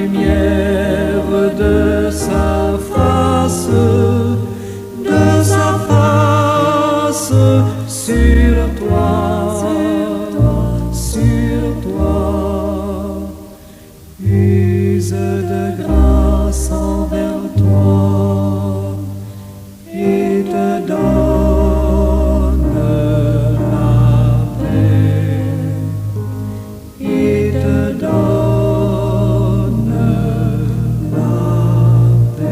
lumière de sa face sur toi, use de grâce envers toi et te donne la paix, et te donne la paix.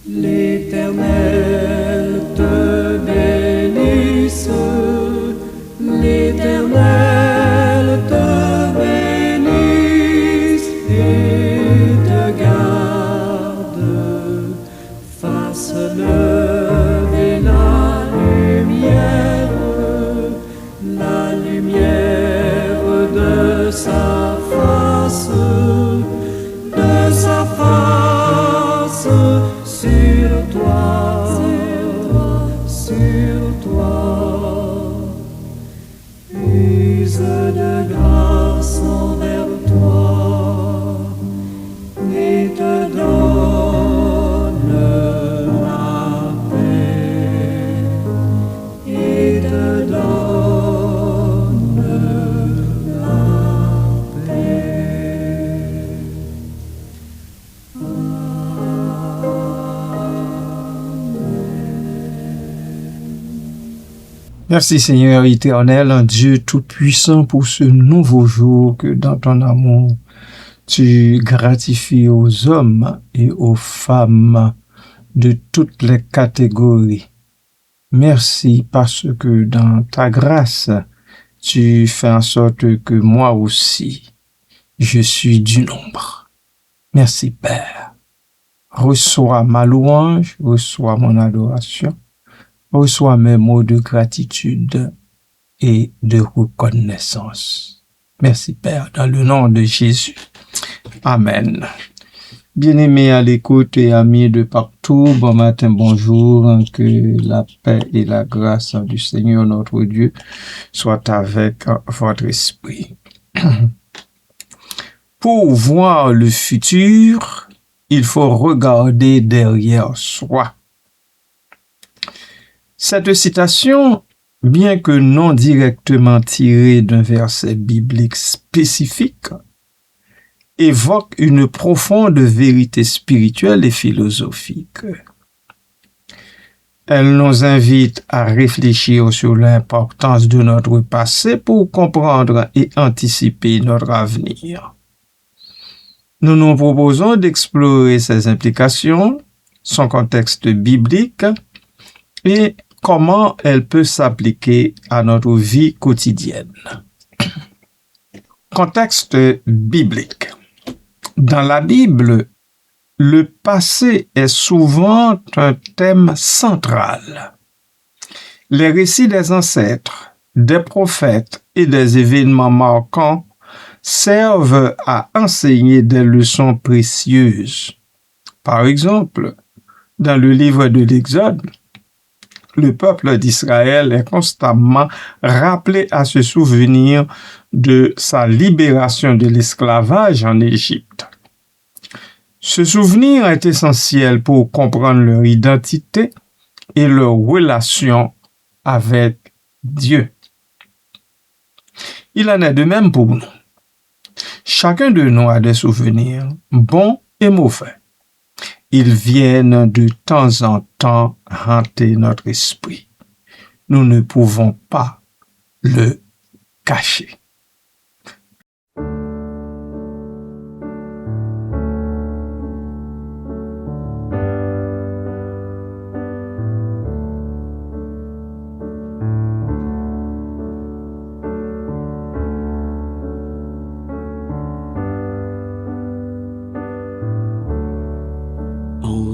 L'Éternel te bénisse, l'Éternel te bénisse et te garde, fasse lever la lumière de sa face sur toi, use de grâce envers toi et te donne la paix, et te donne la paix. Merci Seigneur éternel, Dieu tout-puissant, pour ce nouveau jour que dans ton amour, tu gratifies aux hommes et aux femmes de toutes les catégories. Merci parce que dans ta grâce, tu fais en sorte que moi aussi, je suis du nombre. Merci Père. Reçois ma louange, reçois mon adoration. Reçois mes mots de gratitude et de reconnaissance. Merci Père, dans le nom de Jésus. Amen. Bien-aimés à l'écoute et amis de partout, bon matin, bonjour, que la paix et la grâce du Seigneur notre Dieu soient avec votre esprit. Pour voir le futur, il faut regarder derrière soi. Cette citation, bien que non directement tirée d'un verset biblique spécifique, évoque une profonde vérité spirituelle et philosophique. Elle nous invite à réfléchir sur l'importance de notre passé pour comprendre et anticiper notre avenir. Nous nous proposons d'explorer ses implications, son contexte biblique et comment elle peut s'appliquer à notre vie quotidienne. Contexte biblique. Dans la Bible, le passé est souvent un thème central. Les récits des ancêtres, des prophètes et des événements marquants servent à enseigner des leçons précieuses. Par exemple, dans le livre de l'Exode, le peuple d'Israël est constamment rappelé à se souvenir de sa libération de l'esclavage en Égypte. Ce souvenir est essentiel pour comprendre leur identité et leur relation avec Dieu. Il en est de même pour nous. Chacun de nous a des souvenirs, bons et mauvais. Ils viennent de temps en temps hanter notre esprit. Nous ne pouvons pas le cacher.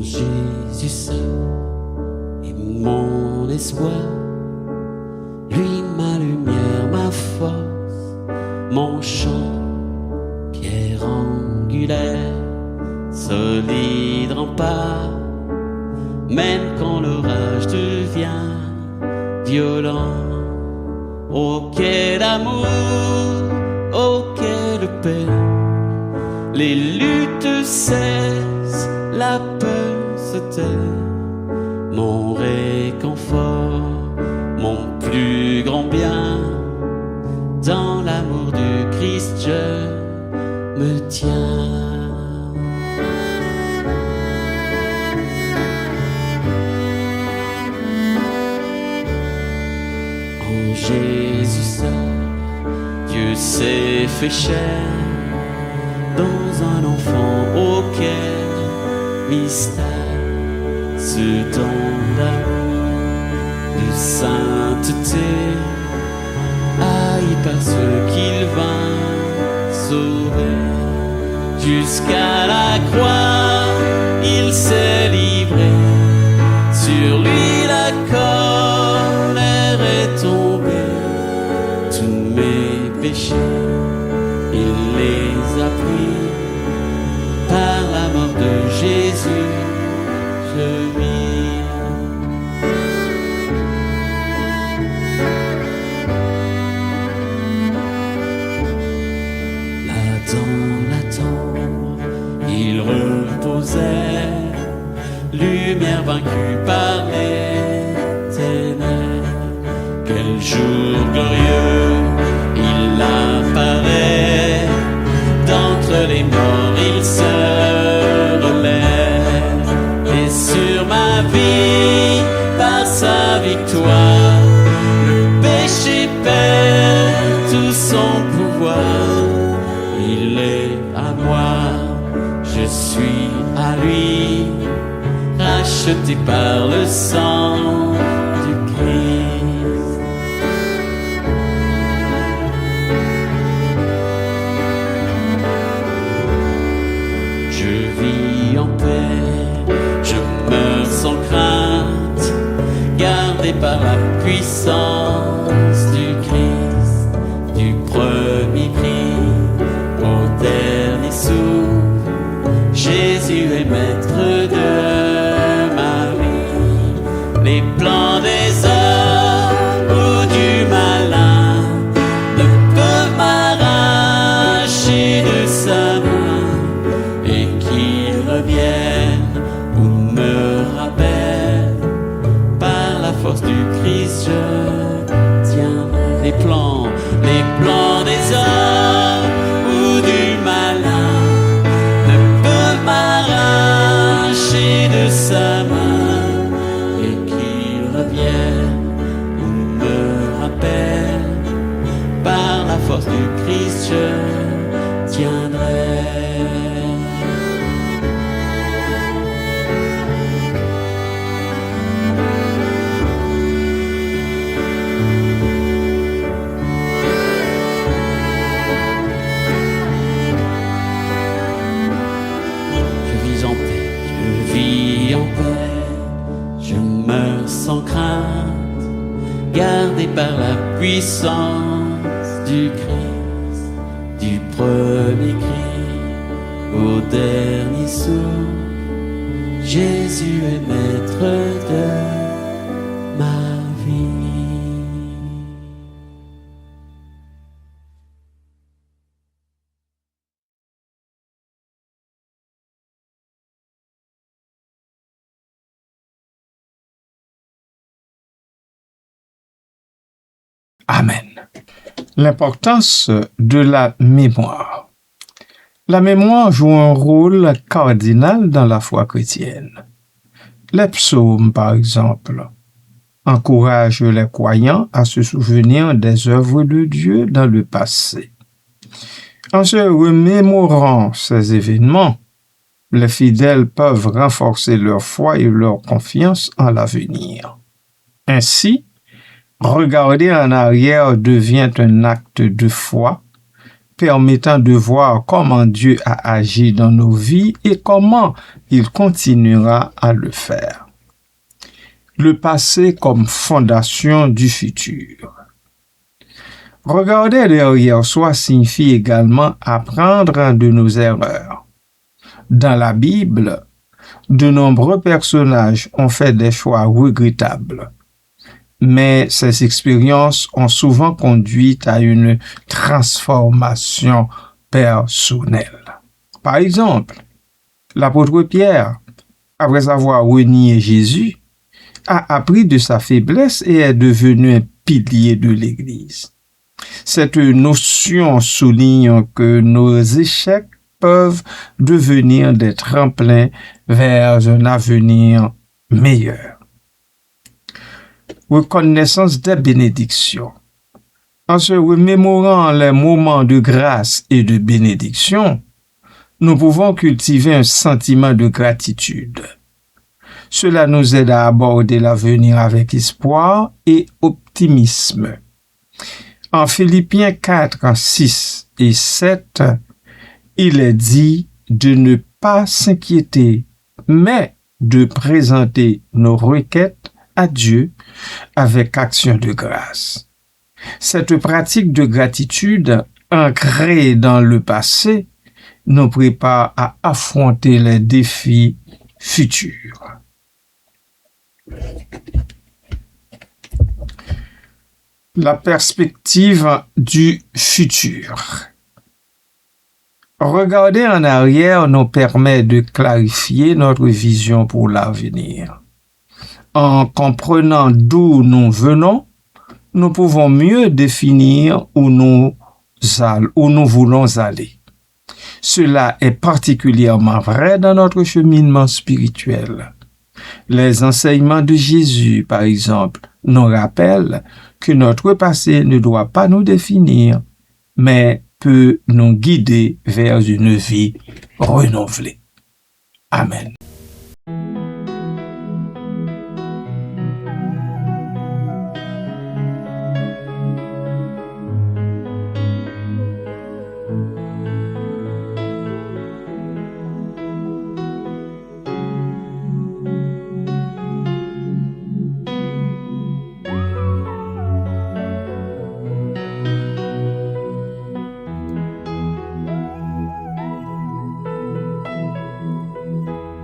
Jésus seul est mon espoir, lui ma lumière, ma force, mon chant, pierre angulaire, solide rempart, même quand l'orage devient violent. Oh quel amour, oh quelle paix, les luttes cessent, la peur se tait, mon réconfort, mon plus grand bien, dans l'amour du Christ je me tiens. En Jésus seul, Dieu s'est fait chair, dans un enfant auquel mystère, ce don d'amour, de sainteté, haï par ceux qu'il vint sauver. Jusqu'à la croix, il s'est livré, sur lui la colère est tombée, tous mes péchés, il les a pris, par la mort de Jésus, je vis. Là dans la tombe, il reposait, lumière vaincue par les ténèbres. Quel jour glorieux, il apparaît, d'entre les morts il se relève, et sur ma vie, par sa victoire, le péché perd tout son pouvoir. Il est à moi, je suis à lui, racheté par le sang du Christ. Je vis en paix, je meurs sans crainte, gardé par la puissance du Christ, du premier cri au dernier souffle. Jésus est maître de ma vie. Les plans des hommes ou du malin ne peuvent m'arracher de sa main, et qu'il revienne ou me rappelle, par la force du Christ je tiendrai. Les plans des hommes ou du malin m'arracher de sa main, et qu'il revienne ou me rappelle, par la force du Christ je tiendrai. Sans crainte, gardé par la puissance du Christ, du premier cri au dernier souffle. Jésus est maître de ma vie. Amen. L'importance de la mémoire. La mémoire joue un rôle cardinal dans la foi chrétienne. Les psaumes, par exemple, encouragent les croyants à se souvenir des œuvres de Dieu dans le passé. En se remémorant ces événements, les fidèles peuvent renforcer leur foi et leur confiance en l'avenir. Ainsi, regarder en arrière devient un acte de foi, permettant de voir comment Dieu a agi dans nos vies et comment il continuera à le faire. Le passé comme fondation du futur. Regarder derrière soi signifie également apprendre de nos erreurs. Dans la Bible, de nombreux personnages ont fait des choix regrettables, mais ces expériences ont souvent conduit à une transformation personnelle. Par exemple, l'apôtre Pierre, après avoir renié Jésus, a appris de sa faiblesse et est devenu un pilier de l'Église. Cette notion souligne que nos échecs peuvent devenir des tremplins vers un avenir meilleur. Reconnaissance des bénédictions. En se remémorant les moments de grâce et de bénédiction, nous pouvons cultiver un sentiment de gratitude. Cela nous aide à aborder l'avenir avec espoir et optimisme. En Philippiens 4, 6 et 7, il est dit de ne pas s'inquiéter, mais de présenter nos requêtes à Dieu avec action de grâce. Cette pratique de gratitude, ancrée dans le passé, nous prépare à affronter les défis futurs. La perspective du futur. Regarder en arrière nous permet de clarifier notre vision pour l'avenir. En comprenant d'où nous venons, nous pouvons mieux définir où nous voulons aller. Cela est particulièrement vrai dans notre cheminement spirituel. Les enseignements de Jésus, par exemple, nous rappellent que notre passé ne doit pas nous définir, mais peut nous guider vers une vie renouvelée. Amen.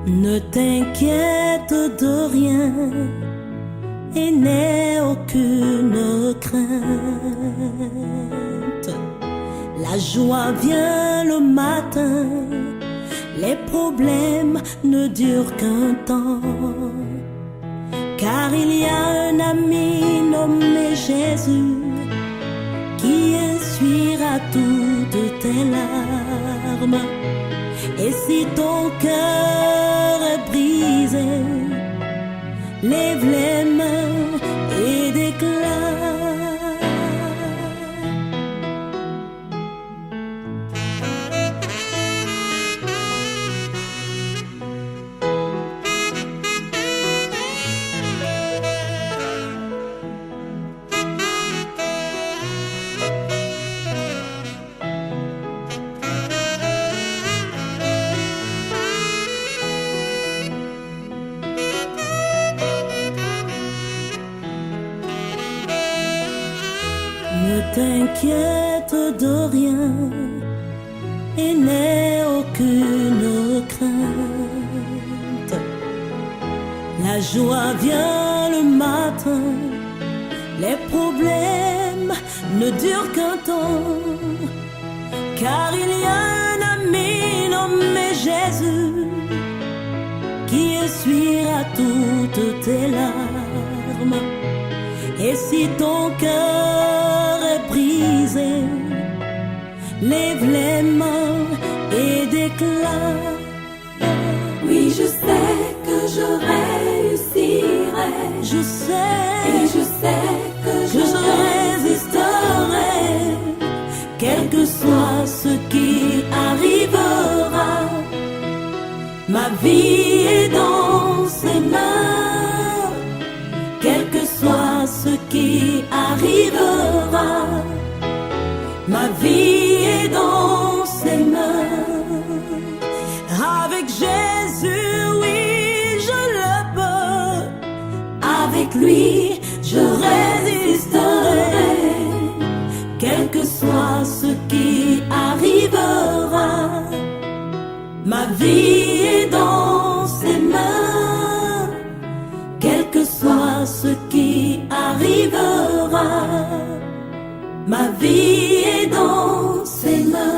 Ne t'inquiète de rien et n'aie aucune crainte. La joie vient le matin, les problèmes ne durent qu'un temps. Car il y a un ami nommé Jésus qui essuiera toutes tes larmes. Et si ton cœur est brisé, lève les mains et déclare. Ne t'inquiète de rien et n'aie aucune crainte. La joie vient le matin, les problèmes ne durent qu'un temps. Car il y a un ami nommé Jésus qui essuiera toutes tes larmes. Et si ton cœur est brisé, lève les mains et déclare. Oui, je sais que je réussirai. Je sais, Et je sais que je résisterai, quel que soit ce qui arrivera. Ma vie est dans ses mains, quel que soit ce qui arrivera. Ma vie est dans ses mains. Avec Jésus, oui, je le peux. avec lui, je résisterai. Quel vie est dans ses mains, quel que soit ce qui arrivera. Ma vie est dans ses mains.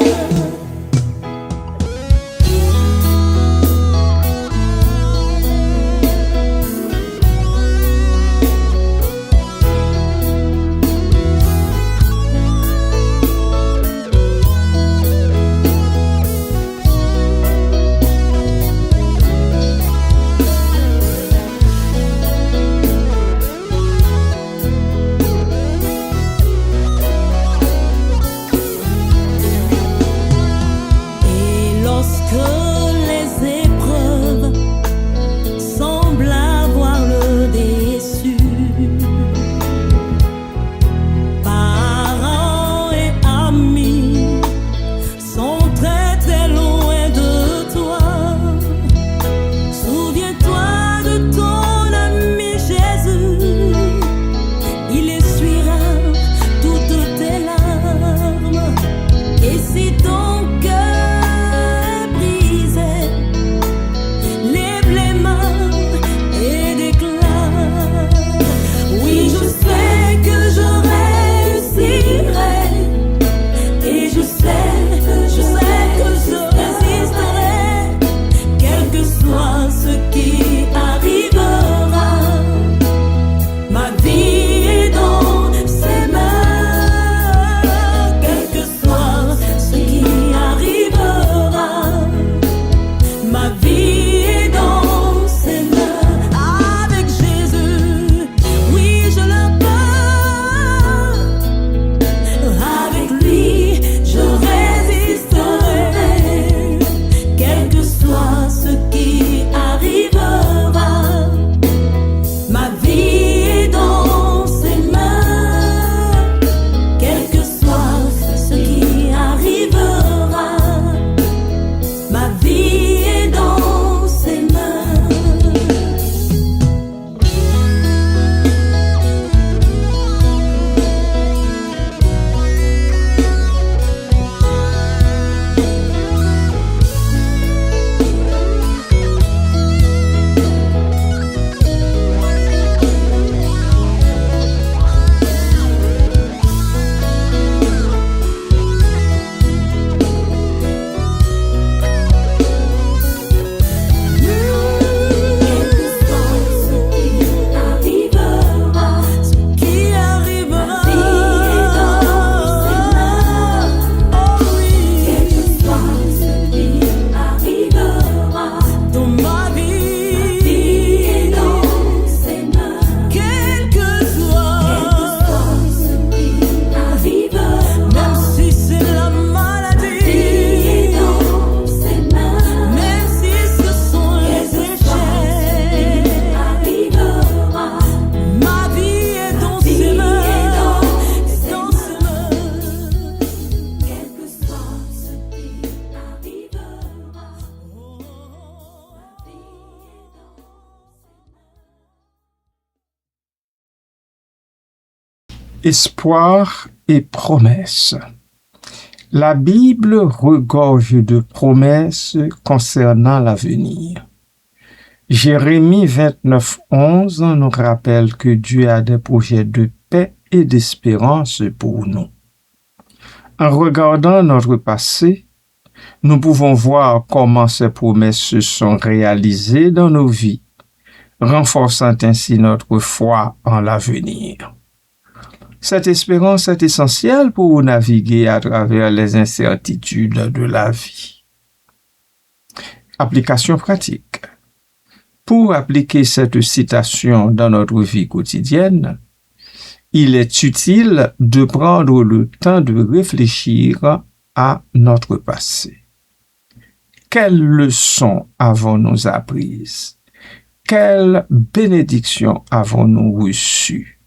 Espoir et promesses. La Bible regorge de promesses concernant l'avenir. Jérémie 29:11 nous rappelle que Dieu a des projets de paix et d'espérance pour nous. En regardant notre passé, nous pouvons voir comment ces promesses se sont réalisées dans nos vies, renforçant ainsi notre foi en l'avenir. Cette espérance est essentielle pour naviguer à travers les incertitudes de la vie. Application pratique. Pour appliquer cette citation dans notre vie quotidienne, il est utile de prendre le temps de réfléchir à notre passé. Quelles leçons avons-nous apprises? Quelles bénédictions avons-nous reçues?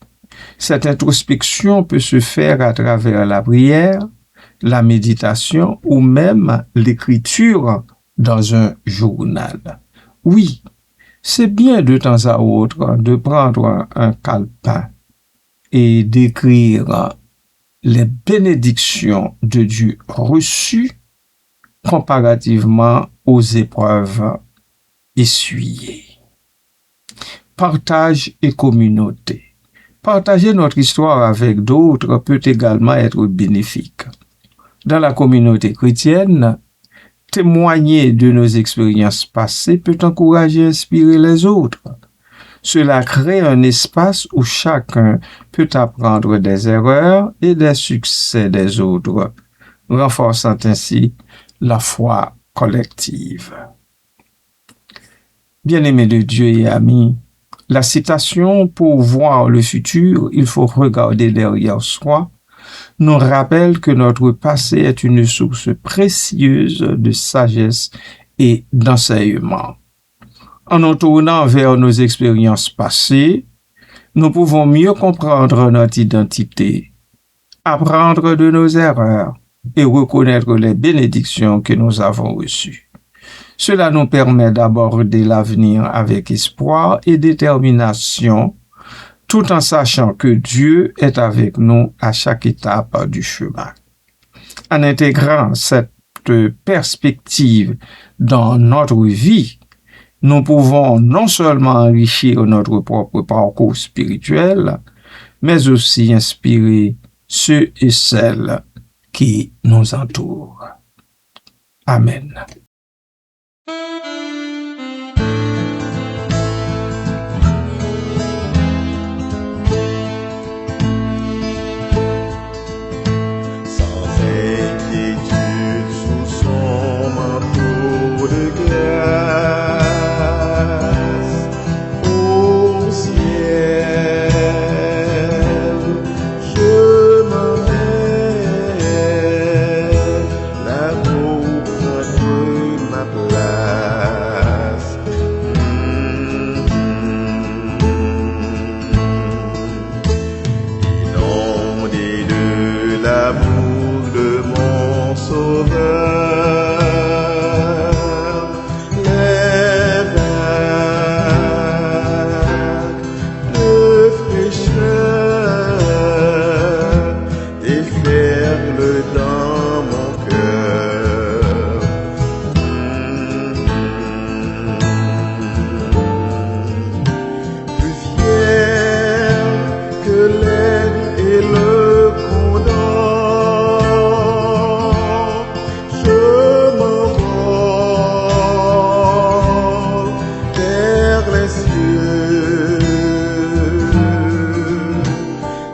Cette introspection peut se faire à travers la prière, la méditation ou même l'écriture dans un journal. Oui, c'est bien de temps à autre de prendre un calepin et d'écrire les bénédictions de Dieu reçues comparativement aux épreuves essuyées. Partage et communauté. Partager notre histoire avec d'autres peut également être bénéfique. Dans la communauté chrétienne, témoigner de nos expériences passées peut encourager et inspirer les autres. Cela crée un espace où chacun peut apprendre des erreurs et des succès des autres, renforçant ainsi la foi collective. Bien-aimés de Dieu et amis, la citation « Pour voir le futur, il faut regarder derrière soi » nous rappelle que notre passé est une source précieuse de sagesse et d'enseignement. En nous tournant vers nos expériences passées, nous pouvons mieux comprendre notre identité, apprendre de nos erreurs et reconnaître les bénédictions que nous avons reçues. Cela nous permet d'aborder l'avenir avec espoir et détermination, tout en sachant que Dieu est avec nous à chaque étape du chemin. En intégrant cette perspective dans notre vie, nous pouvons non seulement enrichir notre propre parcours spirituel, mais aussi inspirer ceux et celles qui nous entourent. Amen.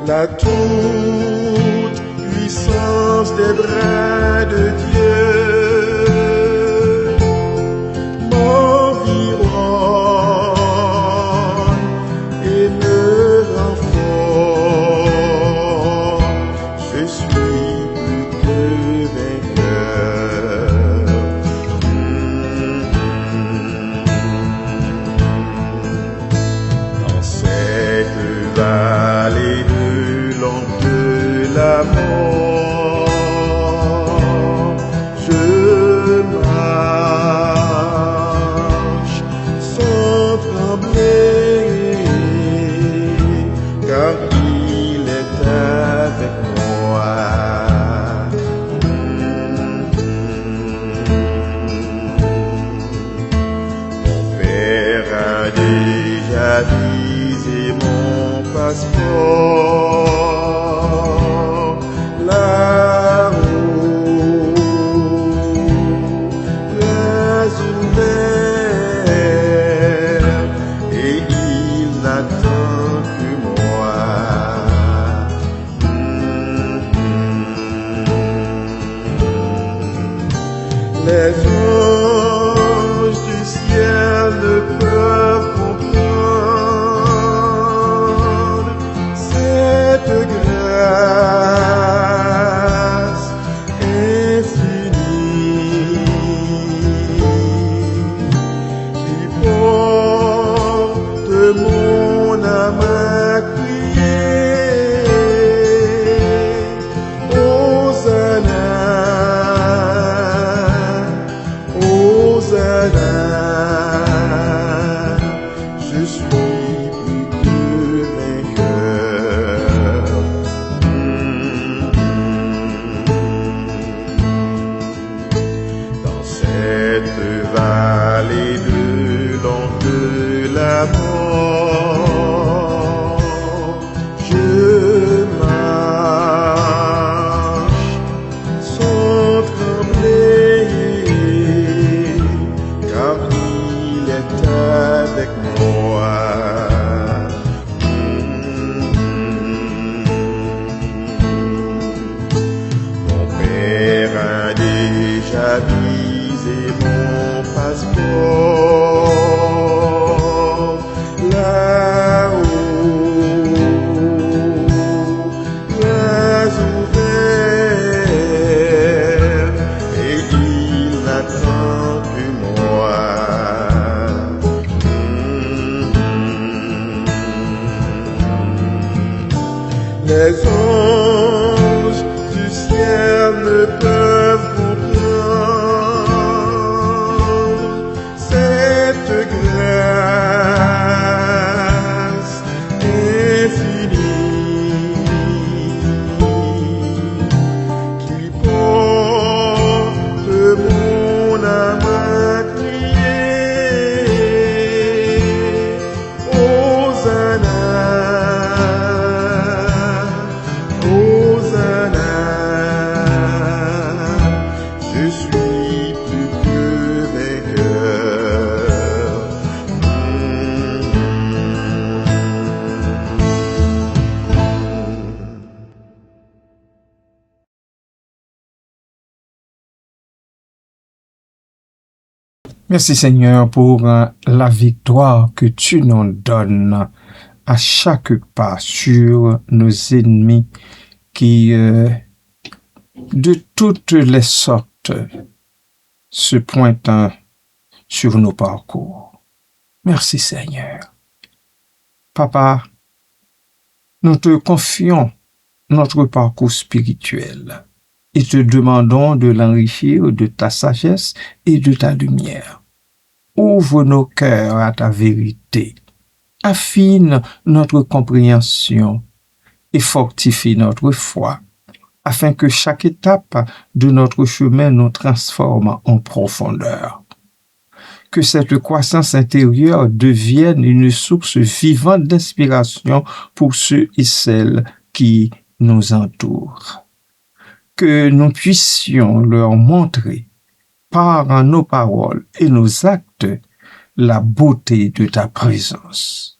La toute puissance des bras de Dieu m'environne et me rend fort. Je suis plus que vainqueur. Dans cette vallée de la mort, je marche sans trembler, car il est avec moi. Mon Père a déjà visé mon passeport. Là-haut, les ouverts, et il n'attend que moi. Les anges du ciel ne peuvent comprendre cette grâce infinie qui porte mon âme à crier. Hosanna, Hosanna, je suis plus que vainqueur. Dans cette là-haut, bras ouverts, et il n'attend que moi. Les anges du ciel ne peuvent comprendre cette grâce infinie qui porte mon âme à crier Hosanna. Hosanna, je suis plus que vainqueur. Merci Seigneur pour la victoire que tu nous donnes à chaque pas sur nos ennemis qui, de toutes les sortes, se pointent sur nos parcours. Merci Seigneur. Papa, nous te confions notre parcours spirituel et te demandons de l'enrichir de ta sagesse et de ta lumière. Ouvre nos cœurs à ta vérité, affine notre compréhension et fortifie notre foi, afin que chaque étape de notre chemin nous transforme en profondeur. Que cette croissance intérieure devienne une source vivante d'inspiration pour ceux et celles qui nous entourent. Que nous puissions leur montrer par nos paroles et nos actes la beauté de ta présence.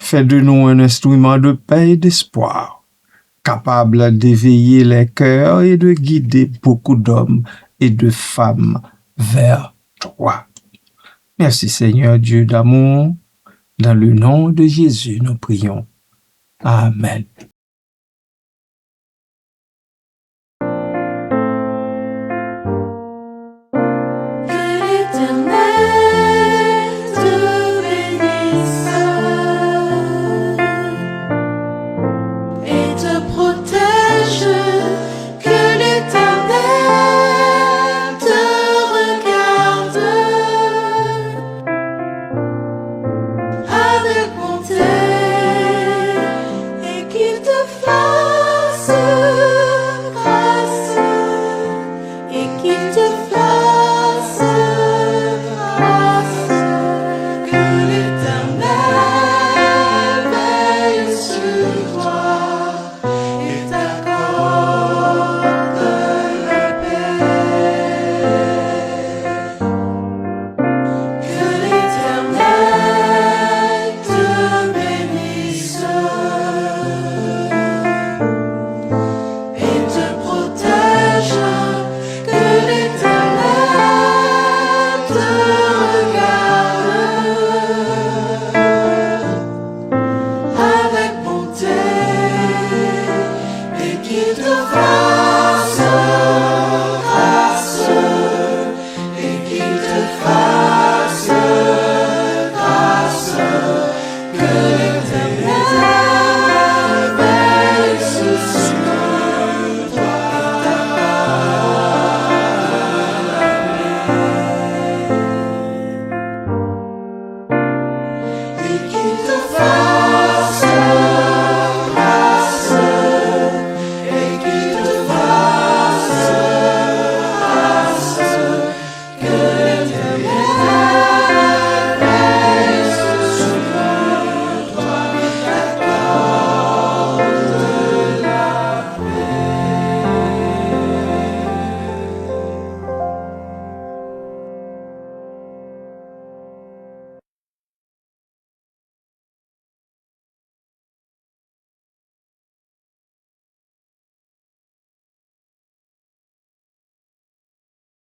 Fais de nous un instrument de paix et d'espoir, capable d'éveiller les cœurs et de guider beaucoup d'hommes et de femmes vers toi. Merci Seigneur Dieu d'amour. Dans le nom de Jésus, nous prions. Amen. Avec mon